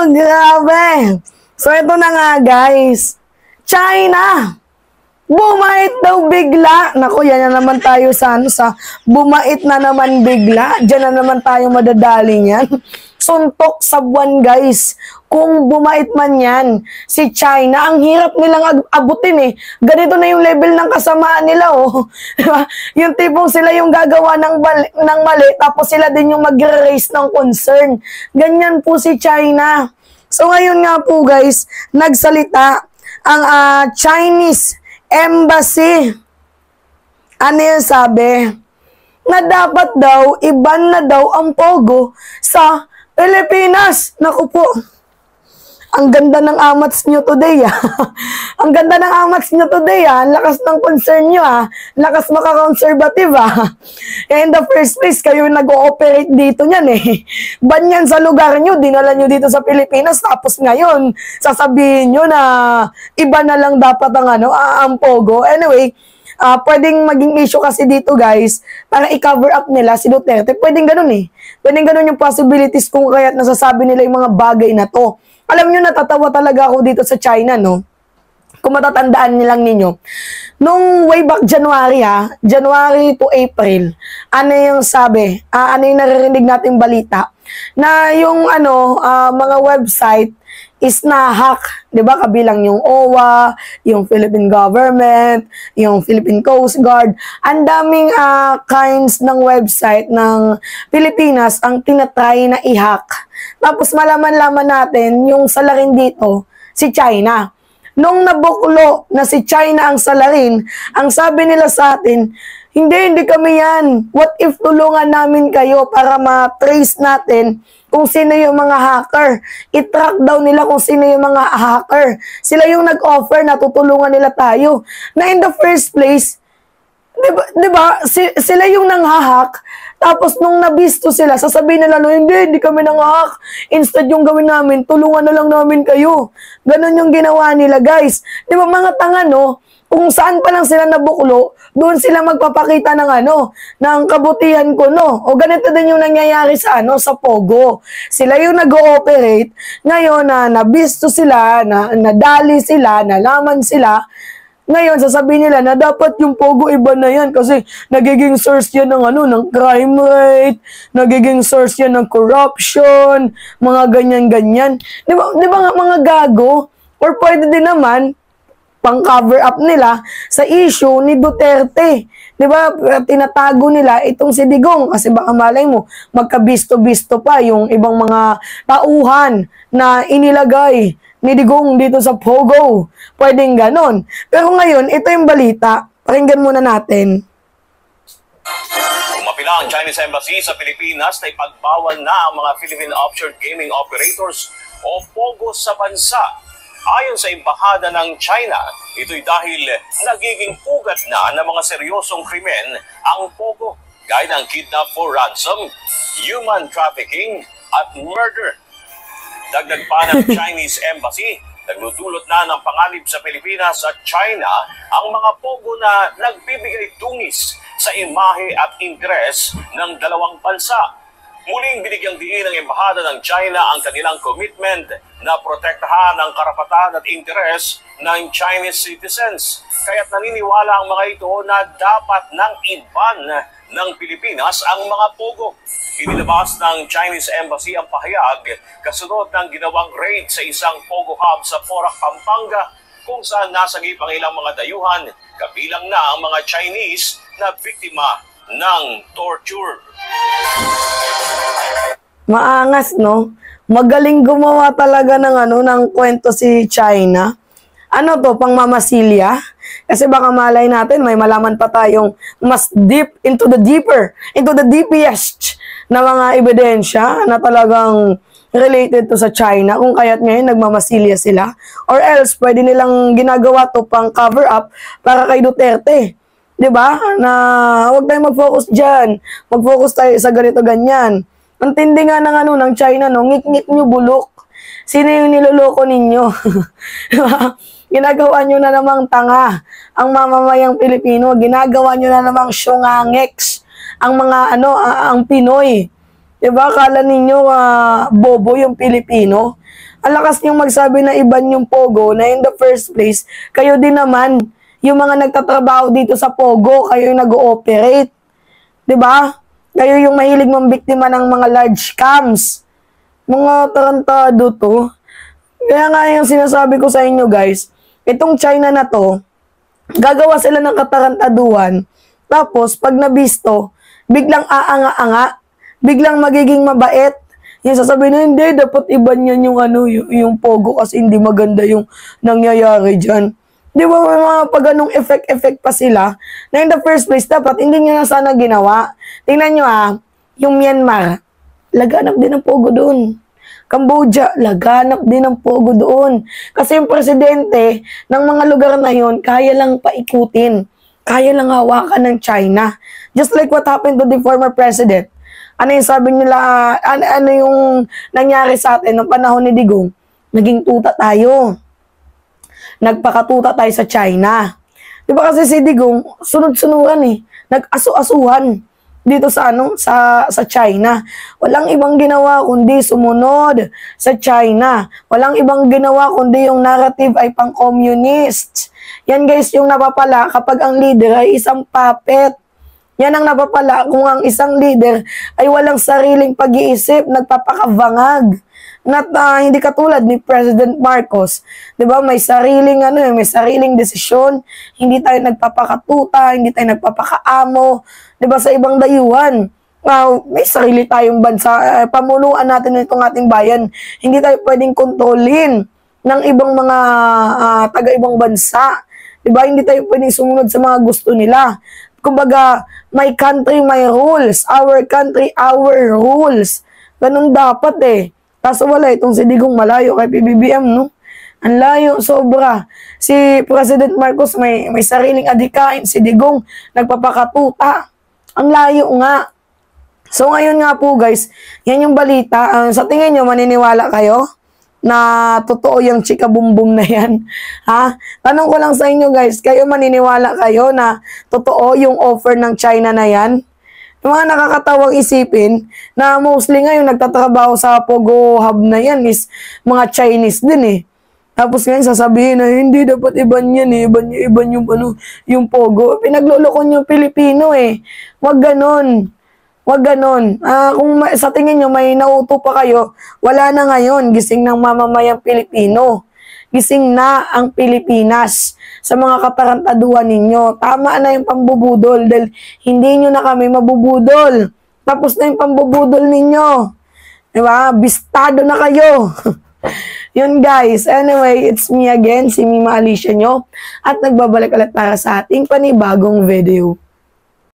Grabe. So, ito na nga, guys. China. Bumait daw bigla. Naku, yan na naman tayo sa bumait na naman bigla. Diyan na naman tayo madadali niyan. Suntok sa buwan, guys. Kung bumait man yan, si China, ang hirap nilang abutin eh. Ganito na yung level ng kasamaan nila, oh. Yung tipong sila yung gagawa ng mali, tapos sila din yung mag-raise ng concern. Ganyan po si China. So, ngayon nga po, guys, nagsalita ang Chinese Embassy. Ano yung sabi? Na dapat daw, iban na daw ang pogo sa Pilipinas. Naku po. Ang ganda ng amats nyo today, ah. Ang ganda ng amats nyo today, ah. Lakas ng concern nyo, ah. Lakas maka-conservative, ah. In the first place, kayo nag-ooperate dito nyan, eh. Ban yan sa lugar nyo, dinala nyo dito sa Pilipinas, tapos ngayon, sasabihin nyo na iba na lang dapat ang pogo. Anyway, pwedeng maging issue kasi dito, guys, para i-cover up nila si Duterte. Pwedeng ganun, eh. Pwedeng ganun yung possibilities kung kaya't nasasabi nila yung mga bagay na to. Alam nyo, natatawa talaga ako dito sa China, no? Kung matatandaan nilang ninyo. Nung way back January, January to April, ano yung sabi? Ano yung naririnig nating balita? Na yung mga website is na-hack. Diba? Kabilang yung OWA, yung Philippine government, yung Philippine Coast Guard. Ang daming kinds ng website ng Pilipinas ang tinatry na i-hack. Tapos malaman-laman natin yung salarin dito, si China. Nung nabuklo na si China ang salarin, ang sabi nila sa atin, hindi kami yan. What if tulungan namin kayo para ma-trace natin kung sino yung mga hacker. I-track daw nila kung sino yung mga hacker. Sila yung nag-offer na tutulungan nila tayo. Na in the first place, diba, sila yung nang-hack. Tapos nung nabisto sila, sasabihin nila, hindi kami nang-hack. Instead yung gawin namin, tulungan na lang namin kayo. Ganon yung ginawa nila, guys. Diba mga tanga, no? Kung saan pa lang sila nabuklo, doon sila magpapakita ng ng kabutihan ko, no? O ganito din yung nangyayari sa sa Pogo. Sila yung nag-ooperate. Ngayon na nabisto sila, nadali sila, nalaman sila. Ngayon, sasabihin nila na dapat yung Pogo iba na yan kasi nagiging source yan ng ng crime rate, nagiging source yan ng corruption, mga ganyan-ganyan. Di ba nga mga gago? Or pwede din naman, pang-cover up nila sa issue ni Duterte. Di ba? Tinatago nila itong si Digong kasi baka malay mo, magkabisto-bisto pa yung ibang mga tauhan na inilagay ni Digong dito sa Pogo. Pwedeng ganon. Pero ngayon, ito yung balita. Pakinggan muna natin. Umapila ang Chinese Embassy sa Pilipinas na ipagbawal na ang mga Philippine Offshore Gaming Operators o Pogo sa bansa. Ayon sa Embahada ng China, ito'y dahil nagiging ugat na ng mga seryosong krimen ang Pogo, gaya ng kidnap for ransom, human trafficking at murder. Dagdag pa ng Chinese Embassy, nagdudulot na ng panganib sa Pilipinas at China ang mga Pogo na nagbibigay dungis sa imahe at interes ng dalawang bansa. Muling binigyang diin ng Embahada ng China ang kanilang commitment na protektahan ang karapatan at interes ng Chinese citizens. Kaya't naniniwala ang mga ito na dapat nang iban ng Pilipinas ang mga Pogo. Inilabas ng Chinese Embassy ang pahayag kasunod ng ginawang raid sa isang Pogo hub sa Porac, Pampanga, kung saan nasagip ang ilang mga dayuhan, kabilang na ang mga Chinese na biktima ng torture. Maangas, no? Magaling gumawa talaga ng kwento si China. Ano to, pang mamasilya? Kasi baka malay natin, may malaman pa tayong mas deep into the deepest na mga ebidensya na talagang related to sa China, kung kaya't ngayon nagmamasilya sila. Or else, pwede nilang ginagawa to pang cover up para kay Duterte. Diba? Na huwag tayong mag-focus dyan. Mag-focus tayo sa ganito-ganyan. Ang tindi nga ng China, no? Ngit-ngit nyo bulok. Sino yung niloloko ninyo? Ginagawa nyo na namang tanga. Ang mamamayang Pilipino, ginagawa nyo na namang syungangex. Ang mga, ang Pinoy. Diba? Akala ninyo bobo yung Pilipino. Ang lakas niyong magsabi na iba yung Pogo na in the first place, kayo din naman, yung mga nagtatrabaho dito sa Pogo, kayo yung nag-ooperate. Diba? Kayo yung mahilig mambiktima ng mga large scams. Mga tarantado to. Kaya nga yung sinasabi ko sa inyo guys, itong China na to, gagawa sila ng katarantaduhan, tapos pag nabisto, biglang aanga-anga, biglang magiging mabait. Yung sasabihin na, hindi, dapat iba niyan yung, yung Pogo kasi hindi maganda yung nangyayari dyan. Di ba may mga pag anong effect pa sila na in the first place, dapat hindi nyo na sana ginawa. Tingnan nyo yung Myanmar, laganap din ng Pogo doon. Cambodia, laganap din ng Pogo doon. Kasi yung presidente ng mga lugar na yun, kaya lang paikutin. Kaya lang hawakan ng China. Just like what happened to the former president. Ano yung sabi nila, ano yung nangyari sa atin noong panahon ni Digong? Naging tuta tayo. Nagpakatuta tayo sa China. Di ba kasi si Digong, sunod-sunuran nag-asu-asuhan dito sa sa China. Walang ibang ginawa kundi sumunod sa China. Walang ibang ginawa kundi yung narrative ay pang-communist. Yan guys yung napapala kapag ang leader ay isang puppet. Yan ang napapala kung ang isang leader ay walang sariling pag-iisip, nagpapakavangag. Hindi katulad ni President Marcos. 'Di ba? May sariling may sariling desisyon, hindi tayo nagpapakatuta, hindi tayo nagpapakaamo, 'di ba, sa ibang dayuhan. May sarili tayong bansa, pamunuan natin itong ating bayan. Hindi tayo pwedeng kontrolin ng ibang mga taga-ibang bansa. 'Di ba? Hindi tayo pwedeng sumunod sa mga gusto nila. Kumbaga, my country, my rules. Our country, our rules. Ganun dapat Kaso wala, itong si Digong malayo kay PBBM, no? Ang layo, sobra. Si President Marcos may sariling adikain. Si Digong, nagpapakatuta. Ang layo nga. So ngayon nga po guys, yan yung balita. Sa tingin nyo, maniniwala kayo na totoo yung chika bumbum na yan? Ha? Tanong ko lang sa inyo guys, kayo maniniwala kayo na totoo yung offer ng China na yan? Yung mga nakakatawang isipin na mostly ngayon nagtatrabaho sa Pogo Hub na yan is mga Chinese din Tapos ngayon sasabihin na hindi dapat iban yan iban yung Pogo. Pinagloloko yung Pilipino Wag ganon. Wag ganon. Kung sa tingin nyo may nauto pa kayo, wala na ngayon. Gising ng mamamayang Pilipino. Gising na ang Pilipinas sa mga katarantaduhan ninyo. Tama na yung pambubudol dahil hindi nyo na kami mabubudol. Tapos na yung pambubudol ninyo. Diba? Bistado na kayo. Yun guys. Anyway, it's me again, si Mima Alicia nyo. At nagbabalik ulit para sa ating panibagong video.